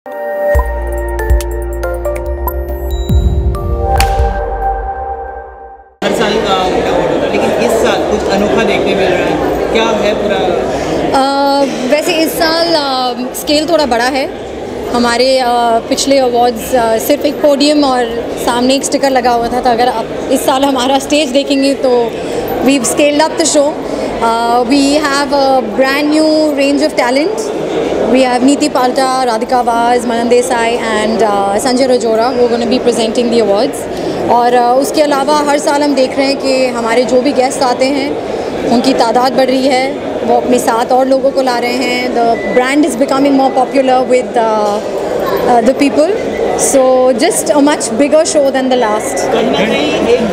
हर साल का अवार्ड होता है, लेकिन इस साल कुछ अनोखा देखने मिल रहा है, क्या है पूरा? वैसे इस साल स्केल थोड़ा बड़ा है। हमारे पिछले अवार्ड्स सिर्फ एक पोडियम और सामने एक स्टिकर लगा हुआ था, तो अगर आप इस साल हमारा स्टेज देखेंगे तो we scaled up the show. We have a brand new range of talent. We have Neeti Palta, Radhika Vaz, Manan Desai and Sanjay Rajora who are going to be presenting the awards. और उसके अलावा हर साल हम देख रहे हैं कि हमारे जो भी गेस्ट आते हैं उनकी तादाद बढ़ रही है, वो अपने साथ और लोगों को ला रहे हैं. The brand is becoming more popular with the people. So just a much bigger show than the last. कहीं ना कहीं एक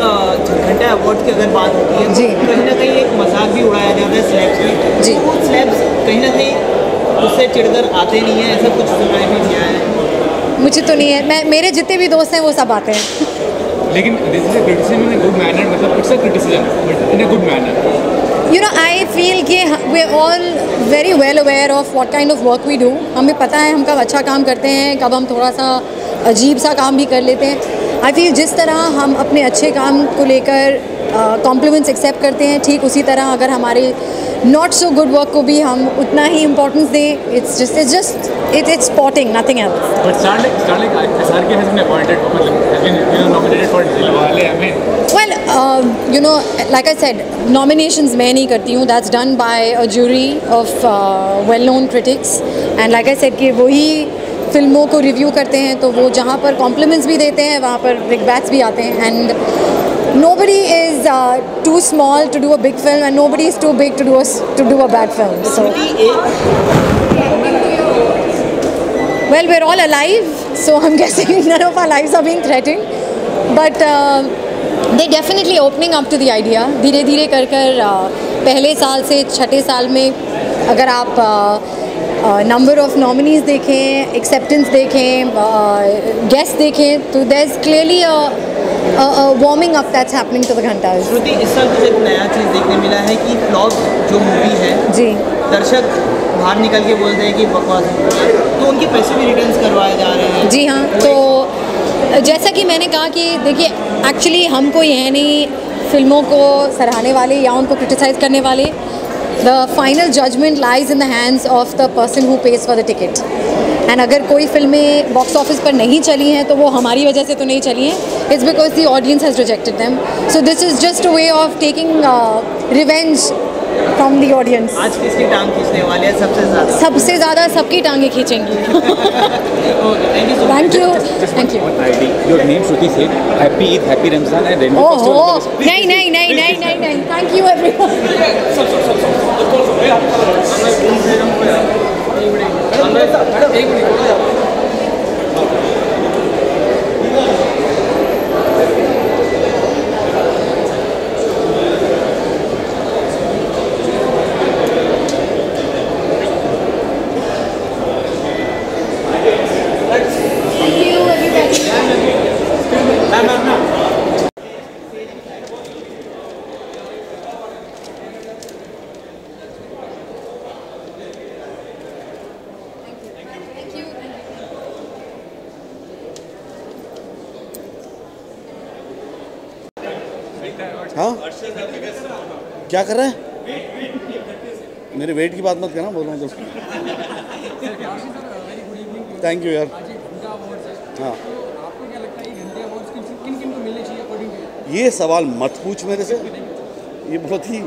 घंटा अवार्ड की अगर बात होती है जी. तो कहीं ना कहीं एक मजाक भी उड़ाया जाता है स्लैब्स की. जी. वो स्लैब्स कहीं ना कहीं उससे चिढ़कर आते नहीं है, ऐसा कुछ सुनाई भी किया है? मुझे तो नहीं है, मेरे जितने भी दोस्त हैं वो सब आते हैं. लेकिन this is a criticism in a good manner, मतलब it's a criticism but in a good manner. You know, I feel कि we're all very well aware of what kind of work we do. हमें पता है हम कब अच्छा काम करते हैं, कब हम थोड़ा सा अजीब सा काम भी कर लेते हैं. I feel जिस तरह हम अपने अच्छे काम को लेकर कॉम्प्लीमेंट्स एक्सेप्ट करते हैं, ठीक उसी तरह अगर हमारे नॉट सो गुड वर्क को भी हम उतना ही इम्पोर्टेंस दें. It's spotting, nothing else. But Starlink SRK has been appointed, मतलब has been nominated for Dilwale. I mean, well, like I said, nominations मैं नहीं करती हूँ. That's done by a jury of well-known critics. And like I said कि वही फिल्मों को review करते हैं, तो वो जहाँ पर कॉम्प्लीमेंट्स भी देते हैं वहाँ पर रिकबैक्स भी आते हैं. And nobody is too small to do a big film, and nobody is too big to do a bad film. So, well, we're all alive, so I'm guessing none of our lives are being threatened. But they're definitely opening up to the idea. धीरे धीरे कर पहले साल से छठे साल में अगर आप नंबर ऑफ नॉमिनीज देखें, एक्सेप्टेंस देखें, गेस्ट देखें, तो there is clearly warming up that's happening to the Ghantas. Shruti, इस साल कुछ एक नया चीज़ देखने मिला है कि फ्लॉप जो मूवी है, जी, दर्शक बाहर निकल के बोलते हैं कि बकवास है, तो उनके पैसे भी रिटर्न्स करवाए जा रहे हैं. जी हाँ. तो जैसा कि मैंने कहा कि देखिए, एक्चुअली हम कोई है नहीं फिल्मों को सराहने वाले या उनको क्रिटिसाइज़ करने वाले. The final judgment lies in the hands of the person who pays for the ticket. And अगर कोई फिल्में बॉक्स ऑफिस पर नहीं चली हैं तो वो हमारी वजह से तो नहीं चली हैं. It's because the audience has rejected them. So this is just a way of taking revenge from the audience. आज किसकी टांग खींचने वाले हैं सबसे ज़्यादा? सबसे ज़्यादा सबकी टांगें खींचेंगी. Thank you. Thank you. Your name Shruti said Happy Eid, Happy Ramzan and Rainbow Festival. नहीं. Thank you everyone. हाँ, क्या कर रहे हैं? मेरे वेट की बात मत करना, बोल रहा हूँ तो. थैंक यू यार. हाँ, ये सवाल मत पूछ मेरे से. ये बहुत ही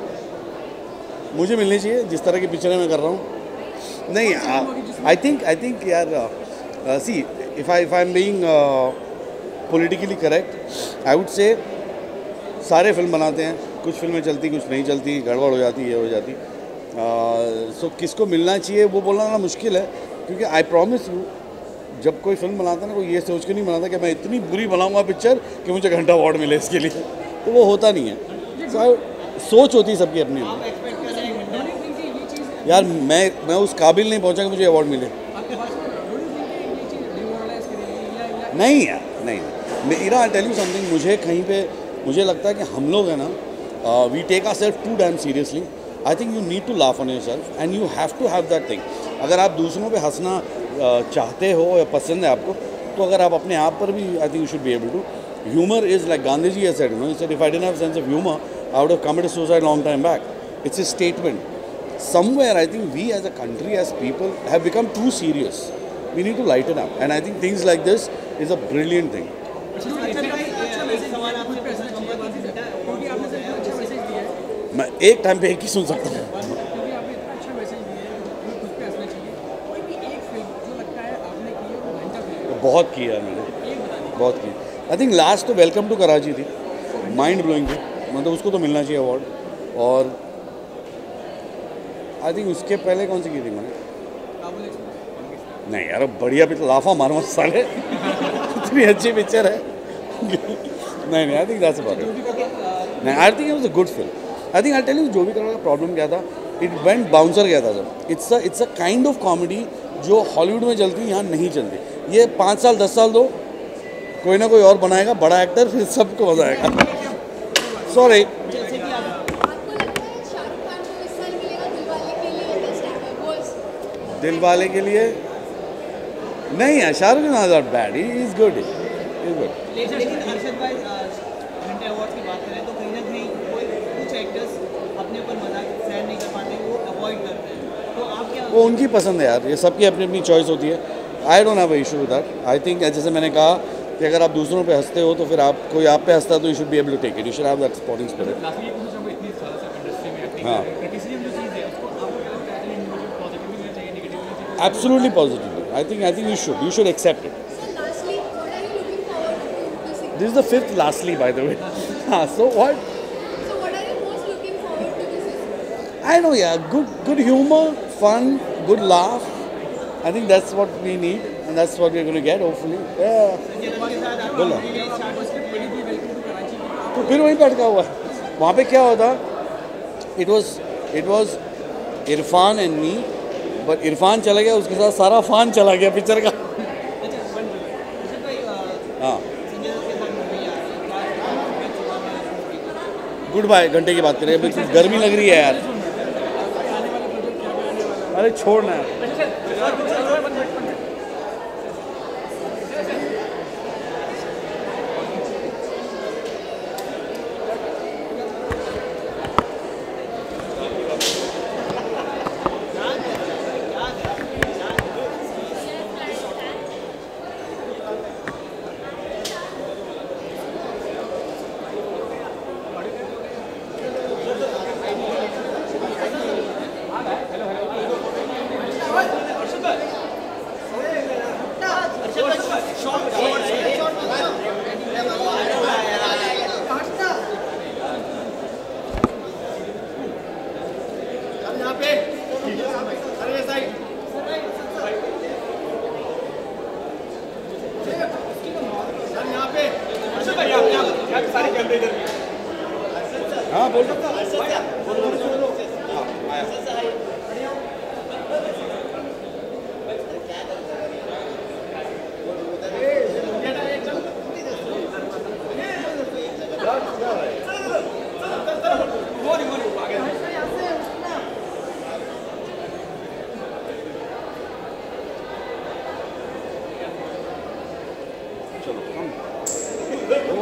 मुझे मिलनी चाहिए जिस तरह की पिक्चरें मैं कर रहा हूँ. नहीं, आई थिंक यार, see if I am being politically correct, I would say सारे फिल्म बनाते हैं, कुछ फिल्में चलती, कुछ नहीं चलती, गड़बड़ हो जाती, ये हो जाती. सो किसको मिलना चाहिए वो बोलना ना मुश्किल है, क्योंकि आई प्रॉमिस यू, जब कोई फिल्म बनाता है ना, कोई ये सोच के नहीं बनाता कि मैं इतनी बुरी बनाऊंगा पिक्चर कि मुझे घंटा अवार्ड मिले इसके लिए, तो वो होता नहीं है. सोच होती है सबकी अपनी. यार मैं उस काबिल नहीं पहुंचा कि मुझे अवार्ड मिले. नहीं यार, नहीं. मेरा आई टेल यू समथिंग, मुझे कहीं पे मुझे लगता है कि हम लोग हैं ना, we take our self too damn seriously. I think you need to laugh on your self and you have to have that thing. अगर आप दूसरों पे हंसना चाहते हो या पसंद है आपको, तो अगर आप अपने आप पर भी I think you should be able to. Humor is like Gandhiji has said, he said, if I didn't have a sense of humor, I would have committed suicide long time back. It's a statement. Somewhere I think we as a country, as people, have become too serious. We need to lighten up. And I think things like this is a brilliant thing. मैं एक time पे एक ही सुन सकता हूँ. बहुत की यार मैंने, बहुत की. आई थिंक लास्ट तो वेलकम टू कराची थी, माइंड ब्लोइंग थी, मतलब उसको तो मिलना चाहिए अवार्ड. और आई थिंक उसके पहले कौन सी की थी मैंने, नहीं यार बढ़िया पिक्चर, लाफा मारो मत साले. इतनी अच्छी पिक्चर है. नहीं I think that's about it. नहीं I think it was a good film. I think I tell you जो भी करने का प्रॉब्लम क्या था, इट वेंट बाउंसर गया था sir. It's a kind of comedy जो हॉलीवुड में चलती यहाँ नहीं चलती. ये 5 साल 10 साल दो, कोई ना कोई और बनाएगा बड़ा एक्टर, फिर सबको मजा आएगा. सॉरी. दिल वाले के लिए नहीं है, Shahrukh Khan is not bad, he is good, he is good. लेकिन अरशद भाई घंटे अवार्ड की बात करें तो कहीं ना कहीं कुछ एक्टर्स अपने ऊपर मजाक सहन नहीं कर पाते, वो अवॉइड करते हैं. तो आप क्या, वो उनकी पसंद है यार, ये सबकी अपनी अपनी चॉइस होती है. I don't have a issue with that. I think जैसे मैंने कहा कि अगर आप दूसरों पे हंसते हो तो फिर आप कोई आप पे हंसता है तो you should be able to take it, you should have that sporting spirit. हाँ absolutely positively. I think you should accept it. This is the 5th lastly by the way. हाँ so what? I know, yeah, good humor, fun, good laugh. I think that's what we need, and that's what we're going to get, hopefully. Yeah. बोलो. तो फिर वहीं पे अटका हुआ है. वहाँ पे क्या होता? It was Irfan and me, but Irfan चला गया, उसके साथ सारा फान चला गया पिक्चर का. हाँ. गुड बाय घंटे की बात करें, अभी गर्मी लग रही है यार. अरे छोड़ना है. हाँ बोल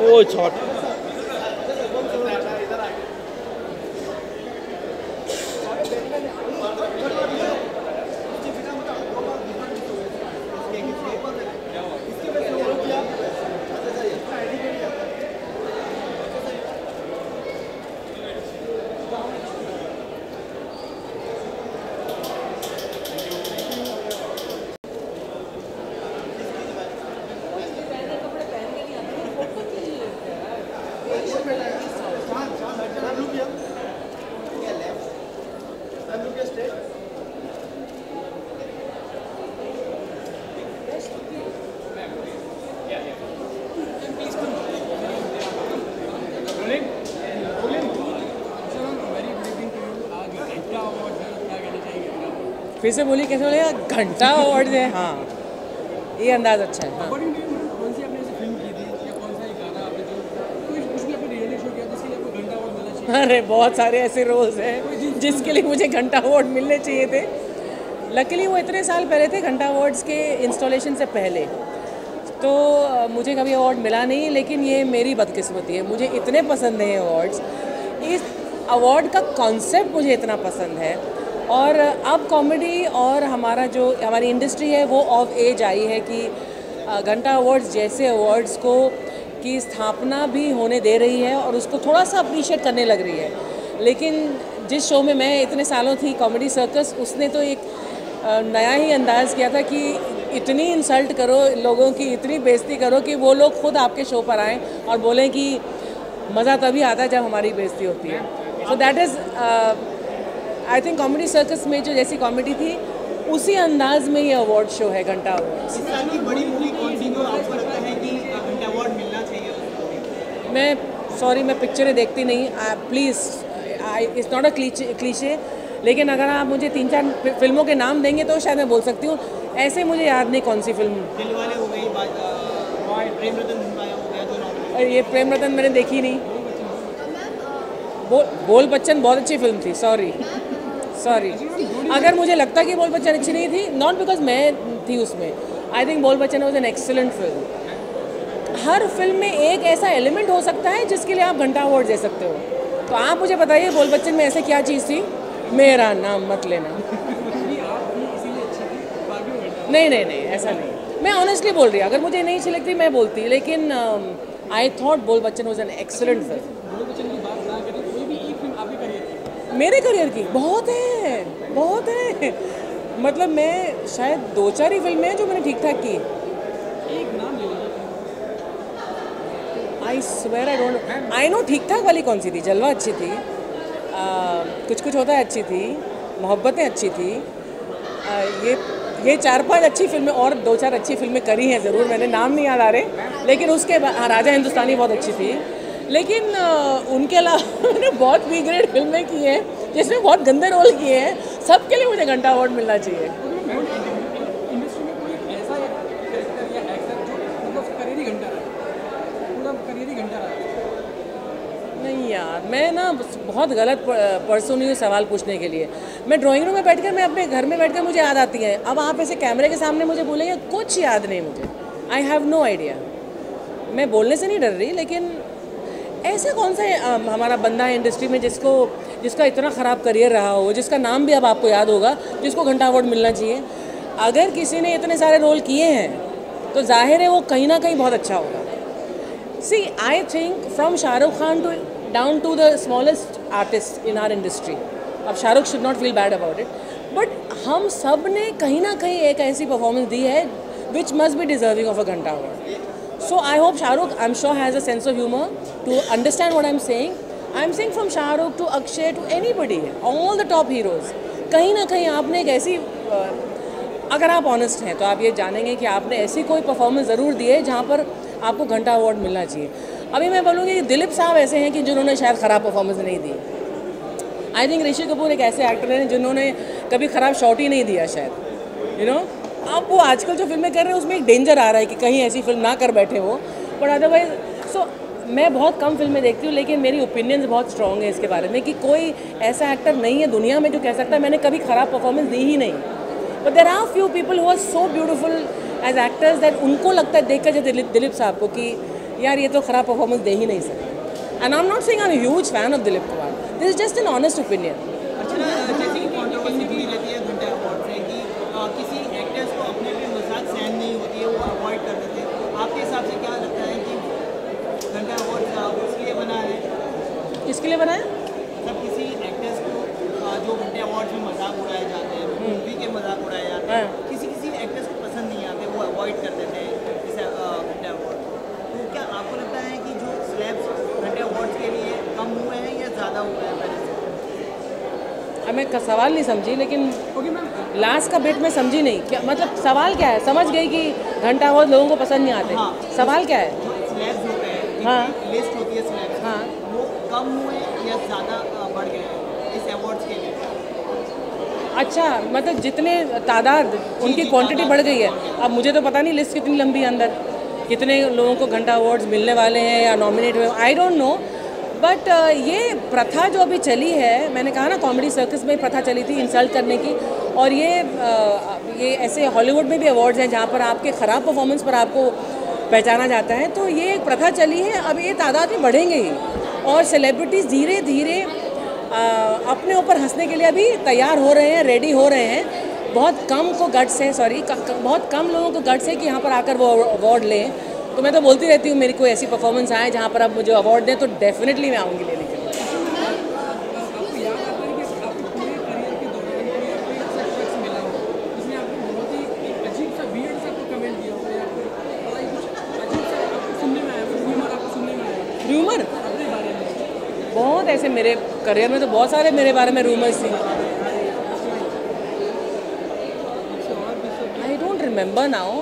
ओ शॉट. फिर से बोलिए, कैसे बोलेगा? घंटा अवार्ड है. हाँ ये अंदाज अच्छा है. हाँ. अरे बहुत सारे ऐसे रोल्स हैं जिसके लिए मुझे घंटा अवार्ड मिलने चाहिए थे. लकीली वो इतने साल पहले थे घंटा अवार्ड्स के इंस्टॉलेशन से पहले, तो मुझे कभी अवार्ड मिला नहीं, लेकिन ये मेरी बदकिस्मती है, मुझे इतने पसंद हैं अवार्ड्स। इस अवार्ड का कॉन्सेप्ट मुझे इतना पसंद है, और अब कॉमेडी और हमारी इंडस्ट्री है वो ऑफ एज आई है कि घंटा अवार्ड्स जैसे अवार्ड्स को की स्थापना भी होने दे रही है और उसको थोड़ा सा अप्रिशिएट करने लग रही है। लेकिन जिस शो में मैं इतने सालों थी, कॉमेडी सर्कस, उसने तो एक नया ही अंदाज़ किया था कि इतनी इंसल्ट करो लोगों की, इतनी बेइज्जती करो कि वो लोग खुद आपके शो पर आएँ और बोलें कि मज़ा तभी आता है जब हमारी बेइज्जती होती है। So that is I think comedy circus में जो जैसी कॉमेडी थी उसी अंदाज में ये अवार्ड शो है घंटा अवार्ड। इस साल की बड़ी मूवी कौन सी जो आपको लगता है कि घंटा अवार्ड मिलना चाहिए? मैं पिक्चरें देखती नहीं, please, it's not a cliché, लेकिन अगर आप मुझे 3-4 फिल्मों के नाम देंगे तो शायद मैं बोल सकती हूँ। ऐसे मुझे याद नहीं कौन सी फिल्म। दिलवाले हो गई, प्रेम रतन धनवाया हो गया, जो नाम। ये प्रेम रतन मैंने देखी नहीं। बोल बच्चन बहुत अच्छी फिल्म थी, सॉरी। अगर मुझे लगता कि बोल बच्चन अच्छी नहीं थी, नॉट बिकॉज मैं थी उसमें, आई थिंक बोल Bachchan was an excellent film. Her film में एक ऐसा एलिमेंट हो सकता है जिसके लिए आप घंटा अवार्ड दे सकते हो। तो आप मुझे बताइए बोल बच्चन में ऐसे क्या चीज़ थी? मेरा नाम मत लेना। नहीं, ऐसा नहीं। मैं ऑनेस्टली बोल रही हूँ, अगर मुझे नहीं अच्छी लगती मैं बोलती, लेकिन आई थॉट बोल Bachchan was an excellent film. मेरे करियर की बहुत है। मतलब मैं शायद 2-4 ही फिल्में हैं जो मैंने ठीक ठाक की। I swear I don't, I know ठीक ठाक वाली कौन सी थी। जलवा अच्छी थी, कुछ होता है अच्छी थी, मोहब्बतें अच्छी थी, ये 4-5 अच्छी फिल्में और 2-4 अच्छी फिल्में करी हैं ज़रूर, मैंने नाम नहीं याद आ रहे। लेकिन उसके बाद राजा हिंदुस्तानी बहुत अच्छी थी। लेकिन उनके अलावा मैंने बहुत बी ग्रेड फिल्में की हैं जिसमें बहुत गंदे रोल किए हैं। सबके लिए मुझे घंटा अवार्ड मिलना चाहिए। नहीं यार, मैं ना बहुत गलत पर्सन हूँ सवाल पूछने के लिए। मैं ड्राइंग रूम में बैठकर, मैं अपने घर में बैठकर मुझे याद आती हैं। अब आप ऐसे कैमरे के सामने मुझे बोलेंगे, कुछ याद नहीं मुझे। I have no idea. मैं बोलने से नहीं डर रही, लेकिन ऐसा कौन सा हमारा बंदा है इंडस्ट्री में जिसका इतना ख़राब करियर रहा हो, जिसका नाम भी अब आपको याद होगा, जिसको घंटा अवार्ड मिलना चाहिए। अगर किसी ने इतने सारे रोल किए हैं तो जाहिर है वो कहीं ना कहीं बहुत अच्छा होगा। See I think from Shahrukh Khan to down to the smallest artist in our industry, अब Shahrukh should not feel bad about it, but हम सब ने कहीं ना कहीं एक ऐसी परफॉर्मेंस दी है which must be deserving of a घंटा award. So I hope Shahrukh, I'm sure, has a sense of humor to understand what I'm saying. I'm saying from Shahrukh to Akshay to anybody, all the top heroes. कहीं ना कहीं आपने एक ऐसी, अगर आप honest हैं तो आप ये जानेंगे कि आपने ऐसी कोई परफॉर्मेंस ज़रूर दी है जहाँ पर आपको घंटा अवार्ड मिलना चाहिए। अभी मैं बोलूँगी कि दिलीप साहब ऐसे हैं कि जिन्होंने शायद ख़राब परफॉर्मेंस नहीं दी। आई थिंक ऋषि कपूर एक ऐसे एक्टर हैं जिन्होंने कभी ख़राब शॉट ही नहीं दिया शायद, यू नो। अब वो आजकल जो फिल्में कर रहे हैं उसमें एक डेंजर आ रहा है कि कहीं ऐसी फिल्म ना कर बैठे वो, बट अदरवाइज सो मैं बहुत कम फिल्में देखती हूँ, लेकिन मेरी ओपिनियंस बहुत स्ट्रॉन्ग है इसके बारे में कि कोई ऐसा एक्टर नहीं है दुनिया में जो कह सकता है मैंने कभी ख़राब परफॉर्मेंस दी ही नहीं। But there are few people who are so beautiful as actors that उनको लगता है देखकर जैसे दिलीप साहब को कि यार ये तो ख़राब परफॉर्मेंस दे ही नहीं सकते। And I am not saying I am huge fan of Dilip Kumar, this is just an honest opinion. जैसे कि कंट्रोवर्सी भी रहती है घंटा अवार्ड से कि किसी एक्टर्स को अपने पे मजाक सहन नहीं होती है, वो अवॉइड कर देते हैं। आपके हिसाब से क्या लगता है कि घंटा अवार्ड इसलिए बना है? किसके लिए बना है? मतलब किसी एक्टर्स को जो घंटे अवार्ड में मजाक उड़ाए जाते हैं, मूवी के मजाक उड़ाए जाते हैं, किसी एक्टर्स को पसंद नहीं आते, वो अवॉइड कर देते हैं जैसे घंटे अवार्ड। तो क्या आपको लगता है कि जो स्लैब्स घंटे अवार्ड के लिए कम हुए हैं या ज़्यादा हुए हैं पहले से? मैं सवाल नहीं समझी, लेकिन लास्ट का बिट में समझी नहीं। क्या मतलब सवाल क्या है? समझ गई कि घंटा अवार्ड लोगों को पसंद नहीं आते। हाँ, सवाल क्या है? स्लैब्स होते हैं, हाँ, लिस्ट होती है स्लैब्स, हाँ, वो कम हुए या ज़्यादा बढ़ गए हैं इस अवार्ड्स के लिए? अच्छा, मतलब जितने तादाद उनकी क्वांटिटी बढ़ गई है। अब मुझे तो पता नहीं लिस्ट कितनी लंबी है, अंदर कितने लोगों को घंटा अवार्ड्स मिलने वाले हैं या नॉमिनेट हुए, आई डोंट नो। बट ये प्रथा जो अभी चली है, मैंने कहा ना कॉमेडी सर्कस में प्रथा चली थी इंसल्ट करने की, और ये ऐसे हॉलीवुड में भी अवार्ड्स हैं जहाँ पर आपके ख़राब परफॉर्मेंस पर आपको पहचाना जाता है। तो ये एक प्रथा चली है, अब ये तादाद में बढ़ेंगे ही और सेलिब्रिटीज़ धीरे धीरे अपने ऊपर हंसने के लिए अभी तैयार हो रहे हैं, रेडी हो रहे हैं। बहुत कम को गट्स है, बहुत कम लोगों को गट्स है कि यहाँ पर आकर वो अवार्ड लें। तो मैं तो बोलती रहती हूँ मेरी कोई ऐसी परफॉर्मेंस आए जहाँ पर आप मुझे अवार्ड दें तो डेफिनेटली मैं आऊँगी लेने के लिए। रूमर बहुत ऐसे मेरे करियर में तो बहुत सारे मेरे बारे में रूमर्स थी। आई डोंट रिमेंबर नाउ,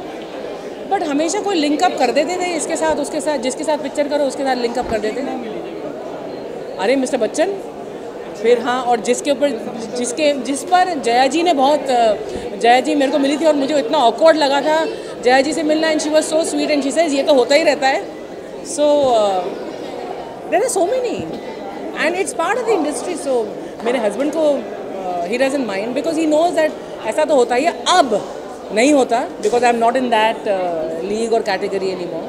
बट हमेशा कोई लिंकअप कर देते थे इसके साथ उसके साथ, जिसके साथ पिक्चर करो उसके साथ लिंकअप कर देते थे। अरे मिस्टर बच्चन, फिर हाँ, और जिस पर जया जी ने जया जी मेरे को मिली थी और मुझे इतना ऑकवर्ड लगा था जया जी से मिलना, and she was so sweet and she says ये तो होता ही रहता है। So there are so many and it's part of the industry. So मेरे हस्बैंड को he doesn't mind because he knows that ऐसा तो होता ही है। अब नहीं होता because I am not in that league और कैटेगरी एनी मोर।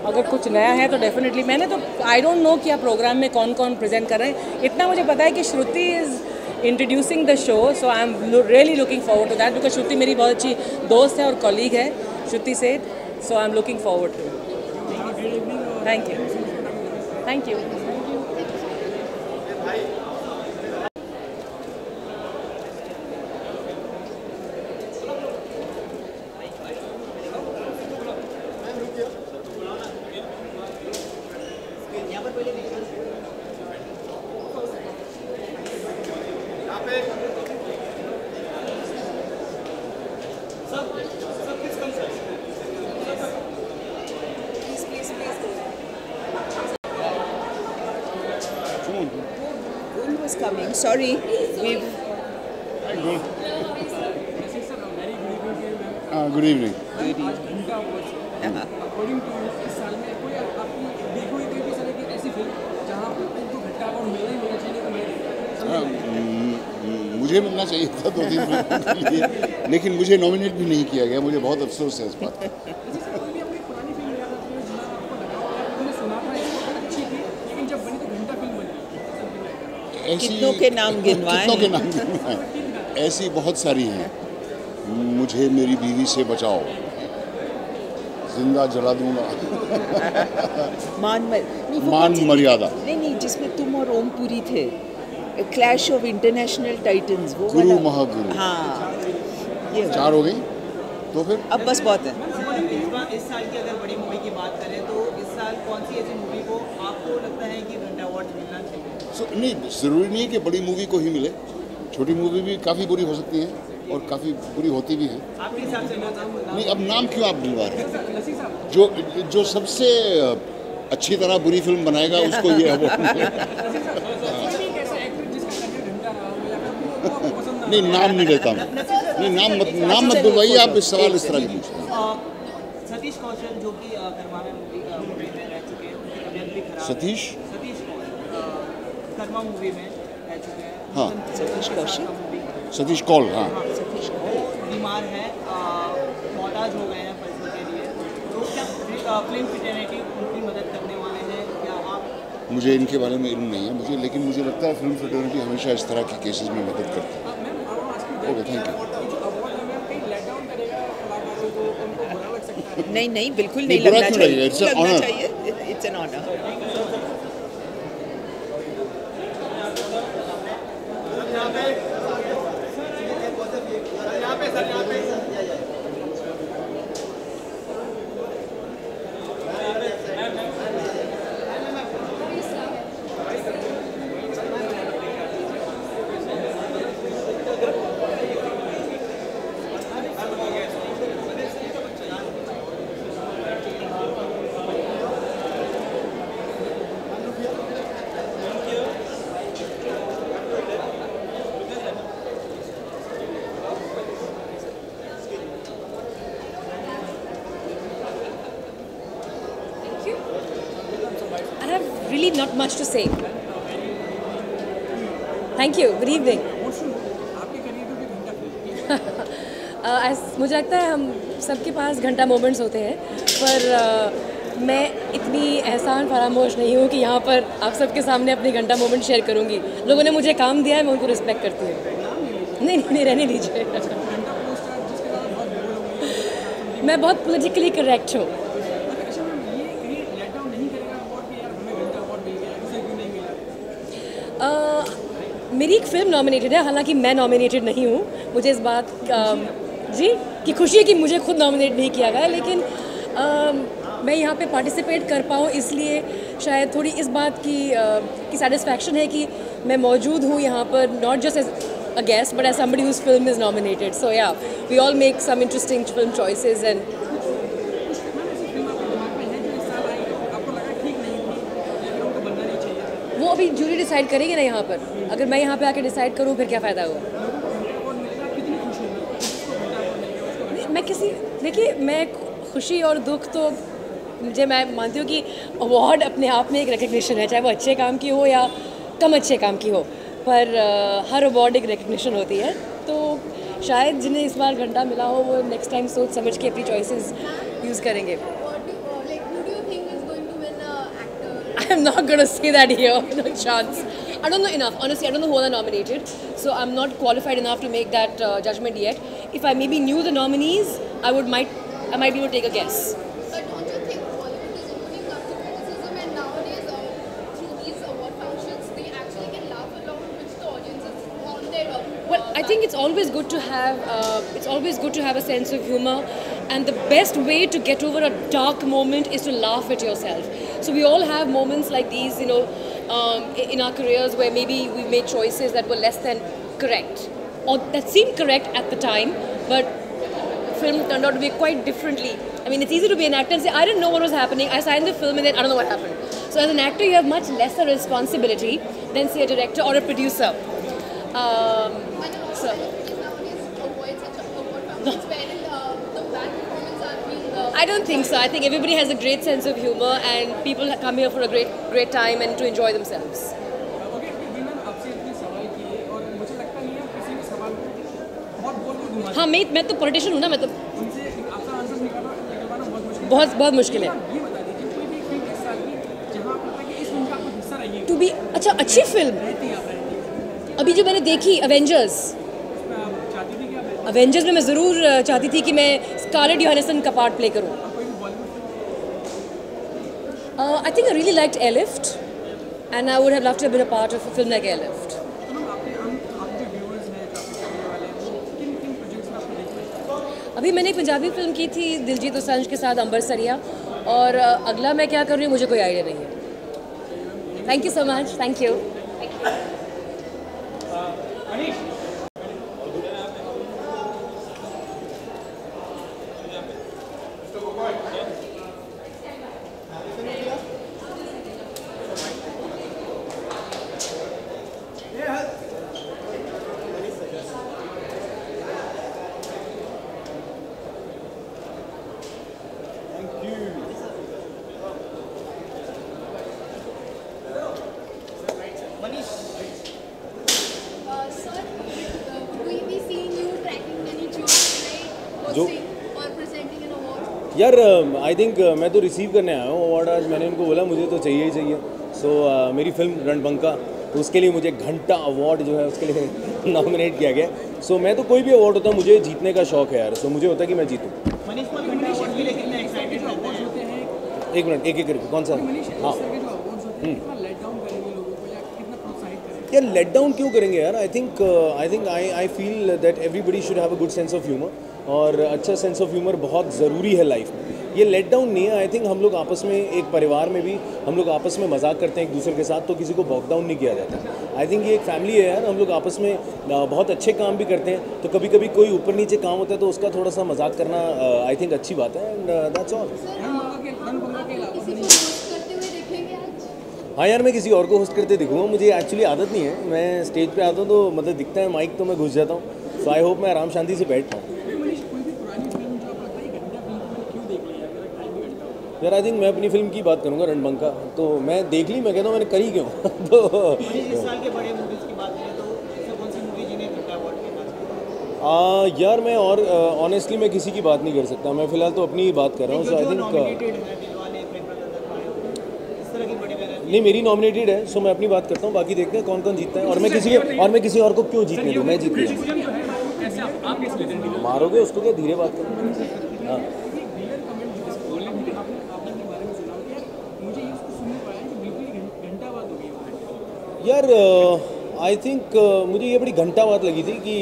अगर कुछ नया है तो डेफिनेटली, मैंने तो आई डोंट नो कि आप प्रोग्राम में कौन कौन प्रेजेंट कर रहे हैं। इतना मुझे पता है कि Shruti is introducing the show, so I am really looking forward to that because Shruti मेरी बहुत अच्छी दोस्त है और कॉलीग है Shruti Seth, so I am looking forward to. Thank you, thank you. Coming. Sorry, we've. Good evening. According to इस साल में कोई आपकी देखी हुई कोई भी साल की ऐसी फिल्म जहाँ पर इनको घंटा अवार्ड मिलना ही मिलना चाहिए तो मुझे मिलना चाहिए था 2-3 फिल्मों के लिए, लेकिन मुझे नॉमिनेट भी नहीं किया गया। मुझे बहुत अफसोस है इस बात का। कितनों के नाम गिनवाएं? कितनों के नाम गिनवाएं? ऐसी बहुत सारी हैं। मुझे मेरी बीवी से बचाओ, जिंदा जला दूंगा, मान मर्यादा, नहीं, जिसमें तुम और ओमपुरी थे, क्लैश ऑफ इंटरनेशनल टाइटन्स, वो गुरु महागुरु। हाँ, ये 4 हो गई तो फिर अब बस बहुत है। इस साल की अगर बड़ी मूवी की बात करें तो इस साल कौन सी ऐसी मूवी को आपको लगता है कि घंटा अवार्ड मिलना चाहिए? नहीं, ज़रूरी नहीं है कि बड़ी मूवी को ही मिले, छोटी मूवी भी काफ़ी बुरी हो सकती है और काफ़ी बुरी होती भी है। आपके हिसाब से नहीं, अब नाम क्यों आप दिलवा रहे हैं? जो सबसे अच्छी तरह बुरी फिल्म बनाएगा उसको ये अवार्ड मिलेगा। नहीं, नाम नहीं लेता मैं। नहीं, नाम मत बुलवाइए आप। इस सवाल इस तरह के पूछते हैं। सतीश कौशल जो कि कर्मा मूवी में रह चुके हैं, उनकी तबीयत भी खराब है। सतीश कौशल कर्मा मूवी में रह चुके हैं। हाँ, सतीश कौशल, सतीश कौल, हाँ, बीमार है, मोहताज हो गए हैं पैसों के लिए, तो क्या फिल्म फिटर्निटी उनकी मदद करने वाले हैं क्या आप? मुझे इनके बारे में इल्म नहीं है मुझे, लेकिन मुझे लगता है फिल्म फ्रेटर्निटी हमेशा इस तरह के केसेस में मदद करती है। Okay, thank you. नहीं, बिल्कुल नहीं लगना चाहिए। It's an honour. It's an honour. I have really not much to say. Thank you, good evening. आपके करियर में भी घंटा फिल्म मुझे लगता है हम सबके पास घंटा मोमेंट्स होते हैं, पर मैं इतनी एहसान फरामोश नहीं हूँ कि यहाँ पर आप सबके सामने अपनी घंटा मोमेंट शेयर करूँगी। लोगों ने मुझे काम दिया है, मैं उनको रिस्पेक्ट करती हूँ। नहीं, रहने दीजिए। मैं बहुत पॉलिटिकली करेक्ट हूँ। मेरी एक फ़िल्म नॉमिनेटेड है, हालांकि मैं नॉमिनेटेड नहीं हूँ। मुझे इस बात जी की खुशी है कि मुझे खुद नॉमिनेट नहीं किया गया, लेकिन मैं यहाँ पे पार्टिसिपेट कर पाऊँ इसलिए शायद थोड़ी इस बात की सेटिस्फैक्शन है कि मैं मौजूद हूँ यहाँ पर, not just as a guest but as somebody whose film is nominated. So yeah we all make some interesting film choices and वो अभी जूरी डिसाइड करेगी ना यहाँ पर। अगर मैं यहाँ पे आके डिसाइड करूँ फिर क्या फ़ायदा हुआ। मैं देखिए, मैं खुशी और दुख तो मैं मानती हूँ कि अवार्ड अपने आप में एक रिकग्निशन है, चाहे वो अच्छे काम की हो या कम अच्छे काम की हो, पर हर अवार्ड एक रिकग्निशन होती है। तो शायद जिन्हें इस बार घंटा मिला हो वो नेक्स्ट टाइम सोच समझ के अपनी चॉइसेस यूज़ करेंगे। I'm not going to say that here, no chance. I don't know enough. Honestly, I don't know who are nominated, so I'm not qualified enough to make that judgment yet. If I maybe knew the nominees, I might be able to take a guess. But don't you think Bollywood is opening up to criticism, and nowadays through these award functions, they actually can laugh along with the audiences on their Well, I think it's always good to have a sense of humor, and the best way to get over a dark moment is to laugh at yourself. So we all have moments like these, you know, in our careers where maybe we made choices that were less than correct, or that seemed correct at the time, but film turned out to be quite differently. I mean, it's easy to be an actor and say, I didn't know what was happening, I signed the film and then I don't know what happened. So as an actor, you have much lesser responsibility than, say, a director or a producer. I don't think so. I think everybody has a great sense of humor and people come here for a great time and to enjoy themselves. हाँ, मैं तो politician हूँ ना, मैं तो बहुत मुश्किल है। टू बी अच्छा, अच्छी फिल्म अभी जो मैंने देखी एवेंजर्स में मैं ज़रूर चाहती थी कि मैं स्कारलेट योहानसन का पार्ट प्ले करूँ। I think I really liked Airlift and I would have loved to have been a part of a film like Airlift. अभी मैंने एक पंजाबी फिल्म की थी दिलजीत दोसांझ के साथ, अंबर सरिया, और अगला मैं क्या कर रही हूँ मुझे कोई आइडिया नहीं है। Thank you so much. Thank you. यार आई थिंक मैं तो रिसीव करने आया हूँ अवार्ड आज। मैंने उनको बोला मुझे तो चाहिए ही चाहिए। सो मेरी फिल्म रणबंका, तो उसके लिए मुझे घंटा अवार्ड जो है उसके लिए नॉमिनेट किया गया। सो मैं तो कोई भी अवार्ड होता है, मुझे जीतने का शौक है यार। सो मुझे होता है कि मैं जीतूँ। एक मिनट, एक करके कौन सा? हाँ यार, लेट डाउन क्यों करेंगे यार? आई think I feel that everybody should have a good sense of humour, और अच्छा सेंस ऑफ ह्यूमर बहुत ज़रूरी है लाइफ में। ये लेट डाउन नहीं है। आई थिंक हम लोग आपस में, एक परिवार में भी हम लोग आपस में मजाक करते हैं एक दूसरे के साथ, तो किसी को बॉक डाउन नहीं किया जाता। आई थिंक ये एक फैमिली है यार। हम लोग आपस में बहुत अच्छे काम भी करते हैं, तो कभी कभी कोई ऊपर नीचे काम होता है तो उसका थोड़ा सा मजाक करना आई थिंक अच्छी बात है, एंड दैट्स ऑल। हाँ यार, मैं किसी और को होस्ट करते दिखूँगा। मुझे एक्चुअली आदत नहीं है, मैं स्टेज पे आता हूँ तो मतलब दिखता है माइक तो मैं घुस जाता हूँ। सो आई होप मैं आराम शांति से बैठ पाऊँ। यार आई थिंक मैं अपनी फिल्म की बात करूँगा, रणबंका। तो मैं देख ली, मैं कहता हूँ मैंने करी क्यों। तो इस साल के बड़े मूवीज़ की बात करें तो यार मैं और ऑनेस्टली मैं किसी की बात नहीं कर सकता, मैं फ़िलहाल तो अपनी ही बात कर रहा हूँ। सो आई थिंक नहीं, मेरी नॉमिनेटेड है, सो मैं अपनी बात करता हूँ, बाकी देखते हैं कौन कौन जीतता है। और मैं किसी और को क्यों जीतने दूँ, मैं जीत गया। मारोगे उसको क्या, धीरे बात करो। हाँ यार आई थिंक मुझे ये बड़ी घंटा बात लगी थी कि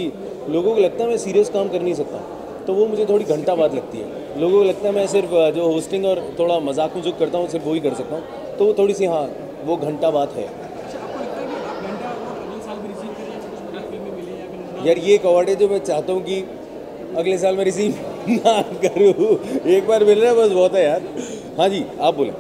लोगों को लगता है मैं सीरियस काम कर नहीं सकता, तो वो मुझे थोड़ी घंटा बात लगती है। लोगों को लगता है मैं सिर्फ जो होस्टिंग और थोड़ा मजाक मजुक करता हूँ सिर्फ वही कर सकता हूँ, तो वो थोड़ी सी हाँ वो घंटा बात है। यार ये एक अवार्ड है जो मैं चाहता हूँ कि अगले साल मैं रिसीव ना करूँ, एक बार मिल रहा है बस बहुत है यार। हाँ जी आप बोलें।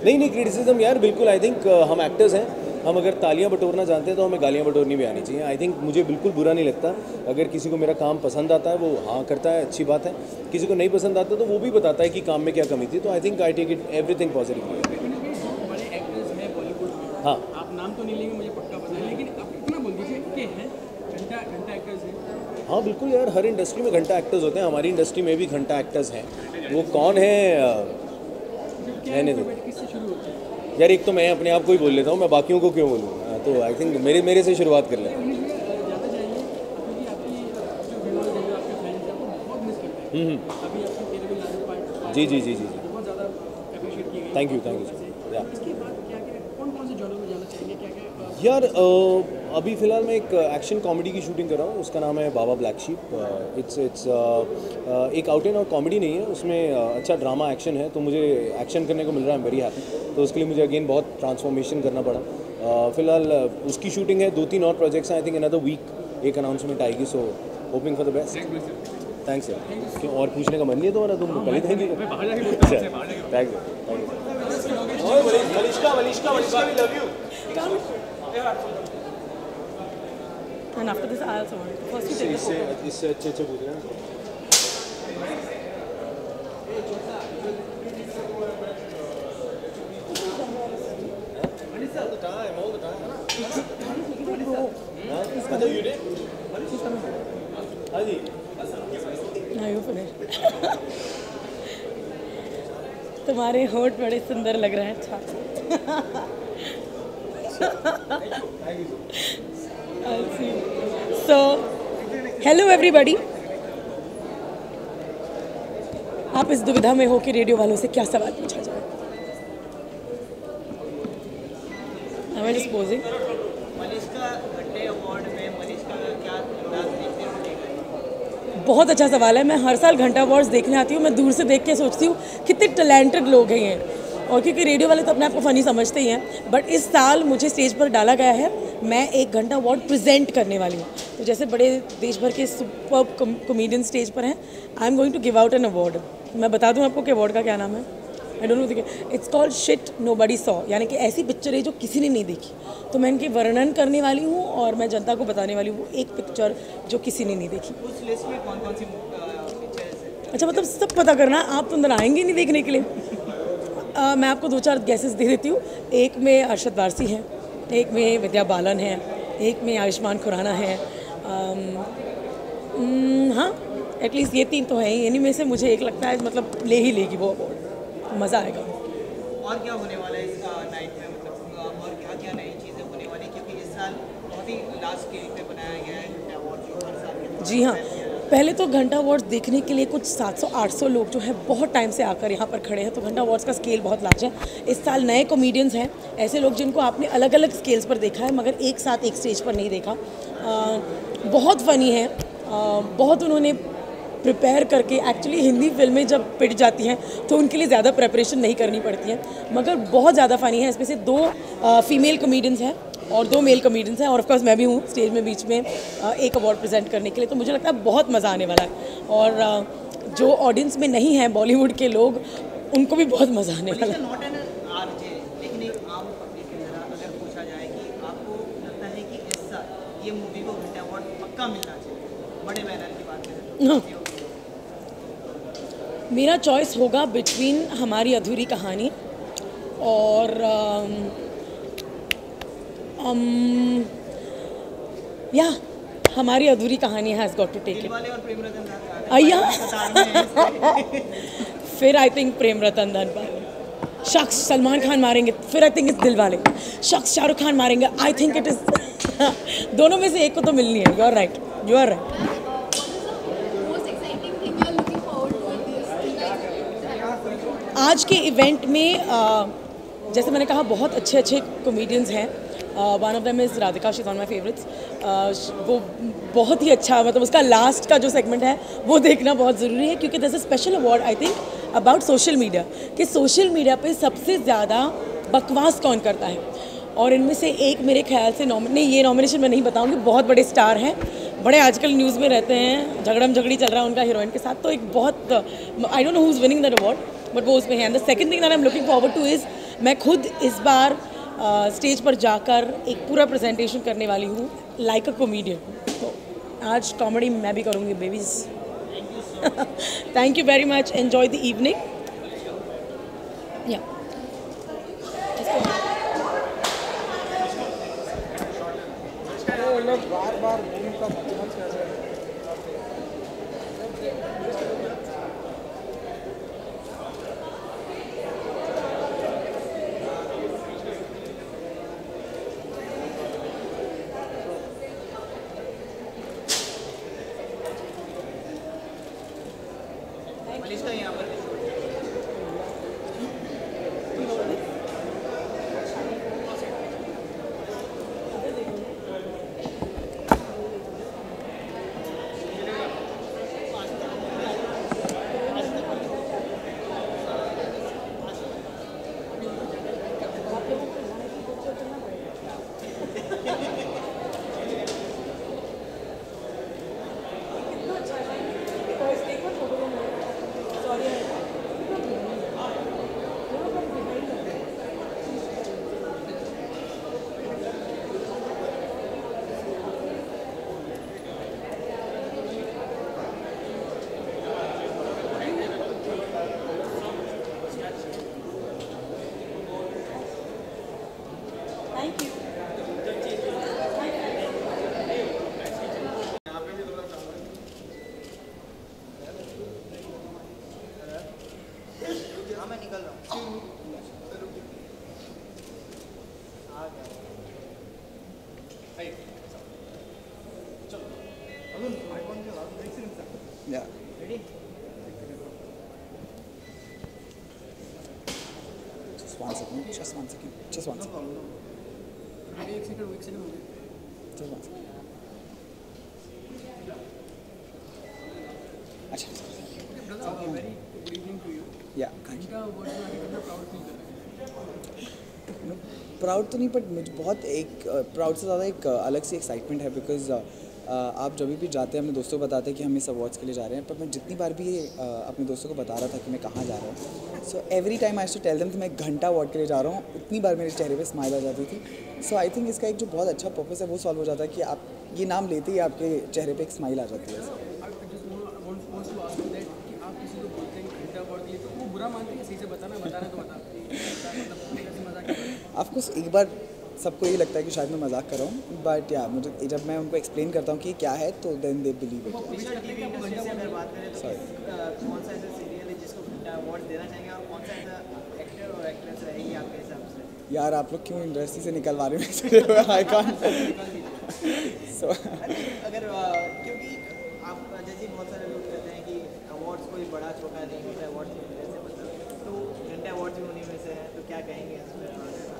नहीं क्रिटिसिज्म यार बिल्कुल, आई थिंक हम एक्टर्स हैं, हम अगर तालियां बटोरना जानते हैं तो हमें गालियां बटोरनी भी आनी चाहिए। आई थिंक मुझे बिल्कुल बुरा नहीं लगता अगर किसी को मेरा काम पसंद आता है, वो हाँ करता है, अच्छी बात है। किसी को नहीं पसंद आता तो वो भी बताता है कि काम में क्या कमी थी, तो I think I take it everything positively. हाँ आप नाम तो नहीं लेंगे मुझे पक्का पता है, लेकिन आप इतना बोल दीजिए कि हैं घंटा एक्टर्स हैं। हाँ बिल्कुल यार, हर इंडस्ट्री में घंटा एक्टर्स होते हैं, हमारी इंडस्ट्री में भी घंटा एक्टर्स हैं। वो कौन है रहने दो यार, एक तो मैं अपने आप को ही बोल लेता हूँ, मैं बाकियों को क्यों बोलूँ। तो आई थिंक मेरे से शुरुआत कर लें। जी थैंक यू यार अभी फ़िलहाल मैं एक एक्शन कॉमेडी की शूटिंग कर रहा हूँ, उसका नाम है बाबा ब्लैक शीप। इट्स एक आउट एंड आउट कॉमेडी नहीं है, उसमें अच्छा ड्रामा एक्शन है, तो मुझे एक्शन करने को मिल रहा है, आई एम वेरी हैप्पी। तो उसके लिए मुझे अगेन बहुत ट्रांसफॉर्मेशन करना पड़ा। फ़िलहाल उसकी शूटिंग है, 2-3 और प्रोजेक्ट्स हैं, आई थिंक अनदर वीक एक अनाउंसमेंट आएगी, सो hoping for the best. Thanks यार। क्यों और पूछने का मन नहीं है तुम्हारा, तुम पहले thank you. Thank you. And after this, I also want. First, you take the photo. इससे अच्छे पूछ रहे हैं। Now you finish. तुम्हारे होठ बड़े सुंदर लग रहे हैं। अच्छा। So, hello everybody. आप इस दुविधा में हो कि रेडियो वालों से क्या सवाल पूछा जाए। I'm just posing. मलिश्का घंटे अवार्ड में मलिश्का का क्या अंदाज देखने को मिलेगा? बहुत अच्छा सवाल है। मैं हर साल घंटा अवार्ड्स देखने आती हूँ, मैं दूर से देख के सोचती हूँ कितने टैलेंटेड लोग हैं ये, और क्योंकि रेडियो वाले तो अपने आप को फ़नी समझते ही हैं, बट इस साल मुझे स्टेज पर डाला गया है, मैं एक घंटा अवार्ड प्रेजेंट करने वाली हूँ। तो जैसे बड़े देश भर के सुपर कॉमेडियन स्टेज पर हैं, I am going to give out an award. मैं बता दूँ आपको कि अवार्ड का क्या नाम है? I don't know, it's called shit nobody saw, यानी कि ऐसी पिक्चर है जो किसी ने नहीं देखी। तो मैं इनकी वर्णन करने वाली हूँ और मैं जनता को बताने वाली हूँ वो एक पिक्चर जो किसी ने नहीं देखी। उस लिस्ट में कौन कौन सी पिक्चर्स हैं? अच्छा, मतलब सब पता करना, आप तो अंदर आएंगे नहीं देखने के लिए। मैं आपको 2-4 गैसेस दे देती हूँ। एक में अरशद वारसी हैं, एक में विद्या बालन है, एक में आयुष्मान खुराना है। हाँ, एटलीस्ट ये 3 तो हैं ही। इन्हीं में से मुझे एक लगता है मतलब ले ही लेगी वो अवार्ड, मज़ा आएगा। और क्या होने वाला है इस नाइट में, मतलब और क्या क्या नई चीज़ें होने वाली, क्योंकि इस साल बहुत ही लार्ज स्केल पे बनाया गया है अवार्ड जो हर साल के। जी हाँ, पहले तो घंटा अवार्ड्स देखने के लिए कुछ 700-800 लोग जो है बहुत टाइम से आकर यहाँ पर खड़े हैं, तो घंटा अवार्ड्स का स्केल बहुत लार्ज है। इस साल नए कॉमेडियंस हैं, ऐसे लोग जिनको आपने अलग अलग स्केल्स पर देखा है मगर एक साथ एक स्टेज पर नहीं देखा। बहुत फ़नी है, बहुत उन्होंने प्रिपेयर करके, एक्चुअली हिंदी फिल्में जब पिट जाती हैं तो उनके लिए ज़्यादा प्रिपरेशन नहीं करनी पड़ती है, मगर बहुत ज़्यादा फ़नी है। इसमें से 2 फीमेल कॉमेडियंस हैं और 2 मेल कॉमेडियंस हैं, और ऑफ कोर्स मैं भी हूँ स्टेज में बीच में एक अवार्ड प्रेजेंट करने के लिए। तो मुझे लगता है बहुत मज़ा आने वाला है, और जो ऑडियंस में नहीं हैं बॉलीवुड के लोग, उनको भी बहुत मज़ा आने वाला है। नॉट एन आरजे, लेकिन एक आम पब्लिक की तरह अगर पूछा जाए कि आपको लगता है कि इस साल ये मूवी को घंटा अवार्ड पक्का मिलना चाहिए, बड़े बैनर की बात करें, मेरा चॉइस होगा बिटवीन हमारी अधूरी कहानी और Hamari Adhuri Kahani has got to take it. Dilwale और प्रेम रतन धन अय्या कतार में हैं। फिर आई थिंक प्रेम रतन धन पर शख्स सलमान खान मारेंगे, फिर आई थिंक इस दिल वाले, शख्स शाहरुख खान मारेंगे, आई थिंक इट इज दोनों में से एक को तो मिलनी है। You are right, you are right. Most exciting thing you are looking forward to this? आज के इवेंट में जैसे मैंने कहा बहुत अच्छे अच्छे कॉमेडियंस हैं। One of them is Radhika, she is one my favourites. वो बहुत ही अच्छा, मतलब उसका लास्ट का जो सेगमेंट है वो देखना बहुत ज़रूरी है, क्योंकि दस a special award I think about social media, कि सोशल मीडिया पे सबसे ज़्यादा बकवास कौन करता है। और इनमें से एक मेरे ख्याल से नहीं, ये नॉमिनेशन मैं नहीं बताऊंगी, बहुत बड़े स्टार हैं, बड़े आजकल न्यूज़ में रहते हैं, झगड़म झगड़ी चल रहा है उनका हीरोइन के साथ, तो एक बहुत I don't know who is winning that award, but वो उसमें है। And the second thing that I am looking forward two is, मैं खुद इस बार स्टेज पर जाकर एक पूरा प्रेजेंटेशन करने वाली हूँ लाइक अ कॉमेडियन। तो आज कॉमेडी मैं भी करूँगी babies. Thank you very much, enjoy the evening. या बार उनका बचपन कैसे मनीषा यहाँ पर मैं निकल रहा हूँ। आ गया। Yeah. Ready? Just one second. Just one second. Just one second. एक सेकंड हो गया। Just one second. अच्छा. Very good evening to you. Yeah. Thank you. इनका वर्ड में आके कितना प्राउड फील कर रहे हैं? प्राउड तो नहीं, बट मुझे बहुत एक प्राउड से ज़्यादा एक अलग सी एक्साइटमेंट है, बिकॉज आप जब भी जाते हैं अपने दोस्तों को बताते हैं कि हम इस अवार्ड्स के लिए जा रहे हैं, पर मैं जितनी बार भी अपने दोस्तों को बता रहा था कि मैं कहाँ जा रहा हूँ, so every time I to tell them कि मैं 1 घंटा अवार्ड के लिए जा रहा हूँ, उतनी बार मेरे चेहरे पे स्माइल आ जाती थी। सो आई थिंक इसका एक जो बहुत अच्छा पर्पस है वो सॉल्व हो जाता है कि आप ये नाम लेते ही आपके चेहरे पर एक स्माइल आ जाती है। आप किसी को बोलते हैं घंटा अवार्ड के लिए, तो वो बुरा मानते हैं, सही से बताना तो बता। ऑफकोर्स एक बार सबको यही लगता है कि शायद मैं मजाक कर रहा हूँ, बट या मुझे जब मैं उनको एक्सप्लेन करता हूँ कि क्या है, तो देन दे बिलीव इट। अगर बात करें तो कौन सा ऐसा सीरियल है जिसको घंटा अवार्ड देना चाहेंगे, और कौन सा ऐसा एक्टर और एक्ट्रेस रहेगी आपके हिसाब से? यार आप लोग क्यों इंडस्ट्री से निकलवा रहे हैं? I can't. सो अगर क्योंकि आप जैसे बहुत सारे लोग कहते हैं कि अवार्ड्स कोई बड़ा छोटा नहीं होता, अवार्ड्स की वजह से मतलब, तो घंटे अवार्ड्स भी उन्हीं में से हैं, तो क्या कहेंगे इसमें?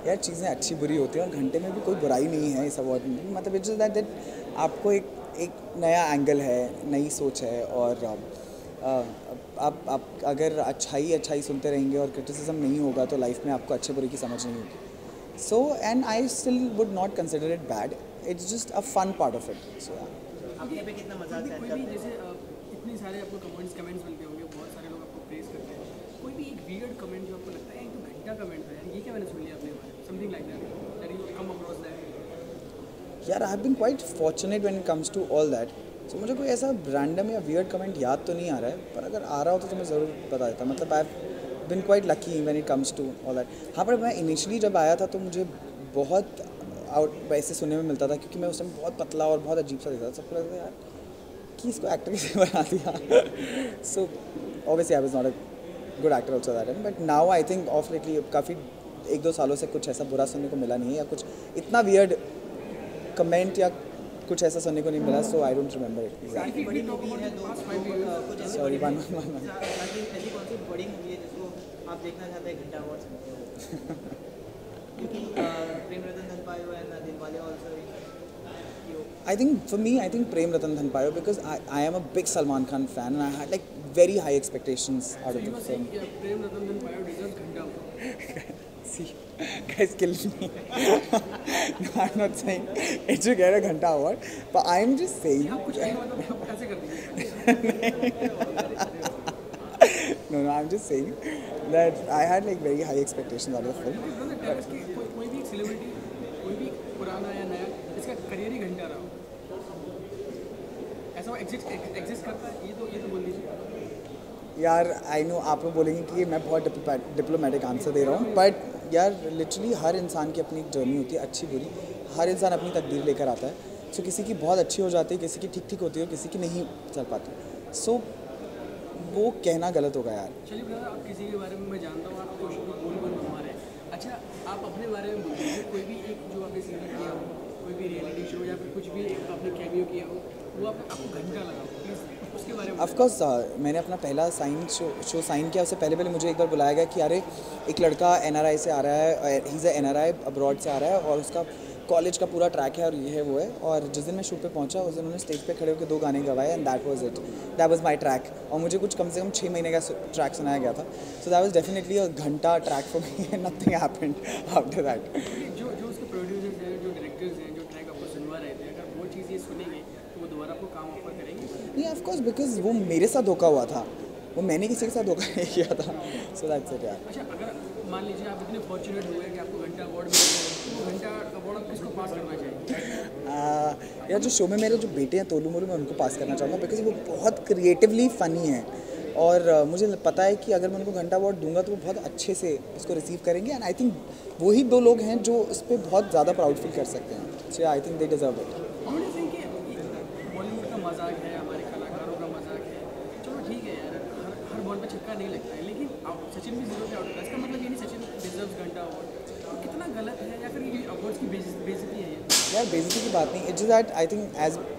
यार चीज़ें अच्छी बुरी होती हैं और घंटे में भी कोई बुराई नहीं है इस अवार्ड में। मतलब इट्स दैट आपको एक नया एंगल है, नई सोच है, और आप अगर अच्छाई सुनते रहेंगे और क्रिटिसिज्म नहीं होगा तो लाइफ में आपको अच्छे बुरे की समझ नहीं होगी। So and I still would not consider it bad, it's just a fun part of it. So आपके पे कितना मजाक है? कोई भी जैसे इतने सारे आपको कमेंट्स मिलते होंगे, बहुत सारे लोग आपको प्रेज करते हैं, कोई भी एक वियर्ड कमेंट जो आपको लगता है तो घंटा कमेंट है, ये क्या मैंने सुन लिया अपने बारे में, something like that you come across that? यार I have been quite fortunate when it comes to all that. So मुझे कोई ऐसा रैंडम या वियर्ड कमेंट याद तो नहीं आ रहा है, पर अगर आ रहा होता तो मैं ज़रूर बता देता। मतलब I have been quite lucky when it comes to all that. हाँ, पर मैं इनिशियली जब आया था तो मुझे बहुत आउट वैसे सुनने में मिलता था, क्योंकि मैं उस टाइम बहुत पतला और बहुत अजीब सा दिखता था। सबको लगता था यार कि इसको एक्टर कैसे बना दिया। So obviously I was not a good actor also that time, but now I think of lately काफ़ी 1-2 सालों से कुछ ऐसा बुरा सुनने को मिला नहीं है, या कुछ इतना वियर्ड कमेंट या कुछ ऐसा सुनने को नहीं मिला। So I don't remember it exactly. बड़ी मूवी है तो सॉरी वन ऐसी कौन सी बड़ी मूवी है जिसको आप देखना चाहते हैं घंटा अवार्ड्स में? क्योंकि प्रेम रतन धन पायो and Dilwale also. I think for me, I think Prem Ratan Dhan Payo, because I am a big Salman Khan fan and I had like very high expectations out of the film. Prem Ratan Dhan पायो deserves घंटा award. See, guys, kill me. No, I'm not saying it should get a Ghanta award, but I'm just saying. आप कुछ नहीं मतलब आप ऐसे कर दीजिए. No, I'm just saying that I had like very high expectations out of the film. कोई भी सेलिब्रिटी, कोई भी पुराना या नया, इसका करियर ही घंटा रहा हो, ऐसा वो एग्जिस्ट करता है, ये तो बोल दीजिए यार। आई नो आप लोग बोलेंगे कि मैं बहुत डिप्लोमेटिक आंसर दे रहा हूँ, बट यार लिटरली हर इंसान की अपनी एक जर्नी होती है, अच्छी बुरी। हर इंसान अपनी तकदीर लेकर आता है। सो किसी की बहुत अच्छी हो जाती है, किसी की ठीक ठीक होती है, किसी की नहीं चल पाती। सो वो कहना गलत होगा यार। चलिए ब्रदर, आप किसी के बारे में मैं जानता हूँ, आप कुछ बोल बनवा रहे हैं। अच्छा, आप अपने बारे में बोल दीजिए, कोई भी एक जो आपने सीरीज किया हो, कोई भी रियलिटी शो या फिर कुछ भी आपने कैमियो किया हो, वो आपको घंटा लगा हो, प्लीज़ उसके बारे में। ऑफकोर्स मैंने अपना पहला शो साइन किया, उससे पहले मुझे एक बार बुलाया गया कि अरे एक लड़का NRI से आ रहा है, ही इज़ NRI अब्रॉड से आ रहा है और उसका कॉलेज का पूरा ट्रैक है और ये है वो है। और जिस दिन मैं शूट पे पहुंचा, उस दिन उन्होंने स्टेज पे खड़े होकर 2 गाने गवाए and that was it, that was my track. और मुझे कुछ कम से कम 6 महीने का ट्रैक सुनाया गया था। So that was definitely a घंटा track for me and nothing happened after that. जो उसके प्रोड्यूसर्स हैं, जो डायरेक्टर्स हैं, जो ट्रैक आपको सुनवा रहे थे, अगर वो चीज़ ये सुनेंगे तो वो दोबारा आपको काम ऑफर करेंगे? नहीं, ऑफ कोर्स, बिकॉज वो मेरे साथ धोखा हुआ था, वो मैंने किसी के साथ धोखा नहीं किया था। सो दैट्स इट यार। अच्छा, अगर मान लीजिए आप इतने फॉर्चुनेट हुए कि आपको घंटा अवार्ड मिल गया, तो घंटा अवार्ड आप किसको पास करना चाहिए? यार जो शो में मेरे जो बेटे हैं तोलू मोलू, मैं उनको पास करना चाहूँगा, बिकॉज वो बहुत क्रिएटिवली फ़नी है और मुझे पता है कि अगर मैं उनको घंटा अवार्ड दूंगा तो वो बहुत अच्छे से इसको रिसीव करेंगे। एंड आई थिंक वही 2 लोग हैं जो इस पर बहुत ज़्यादा प्राउड फील कर सकते हैं। So I think they deserve it. Bollywood का मजाक है, हमारे कलाकारों का मजाक है, चलो ठीक है यार, हर बॉल पे छक्का नहीं लगता है, लेकिन अब सचिन भी 0 पे आउट होता है, इसका मतलब ये नहीं सचिन डिजर्व्स घंटा अवार्ड। तो कितना गलत है, या फिर ये अवार्ड्स की बेइज्जती है? यार बेइज्जती की बात नहीं, it's just that I think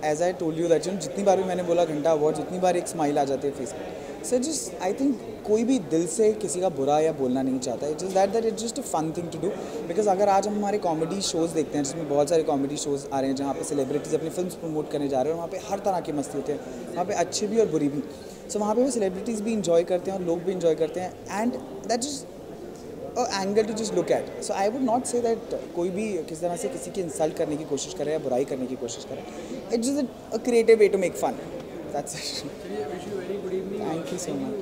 as I told you that जितनी बार भी मैंने बोला घंटा अवार्ड, जितनी बार एक स्माइल आ जाती है फेस पे। सो जस्ट आई थिंक कोई भी दिल से किसी का बुरा या बोलना नहीं चाहता। It's just that it's just a fun thing to do. Because अगर आज हम हमारे कॉमेडी शोज़ देखते हैं, जिसमें बहुत सारे कॉमेडी शोज़ आ रहे हैं जहाँ पे सेलिब्रिटीज़ अपनी फिल्म प्रमोट करने जा रहे हैं, और वहाँ पे हर तरह की मस्ती होती है, वहाँ पे अच्छी भी और बुरी भी। सो वहाँ पे वो सेलिब्रिटीज़ भी इंजॉय करते हैं और लोग भी इंजॉय करते हैं, and that is angle to just look at. So I would not say that कोई भी किसी तरह से किसी की इंसल्ट करने की कोशिश करे या बुराई करने की कोशिश करे। It's just a creative way to make fun, that's it. Thank you so much.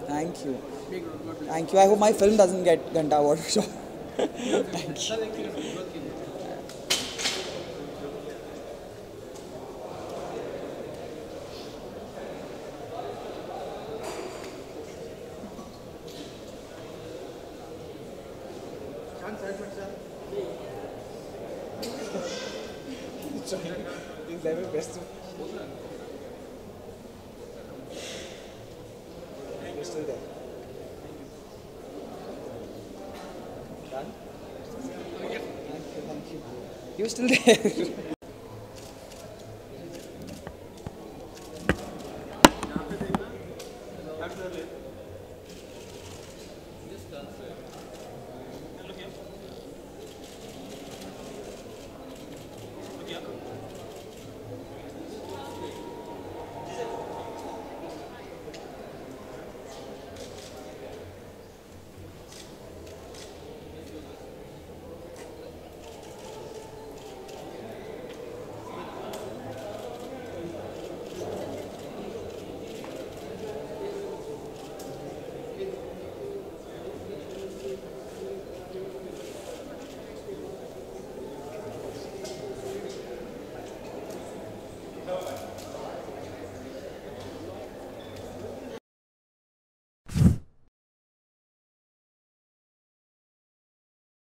Thank you. Thank you. I hope my film doesn't get Ghanta Award for sure. Thank you. Best. You're still there. Done? Thank you. You're still there.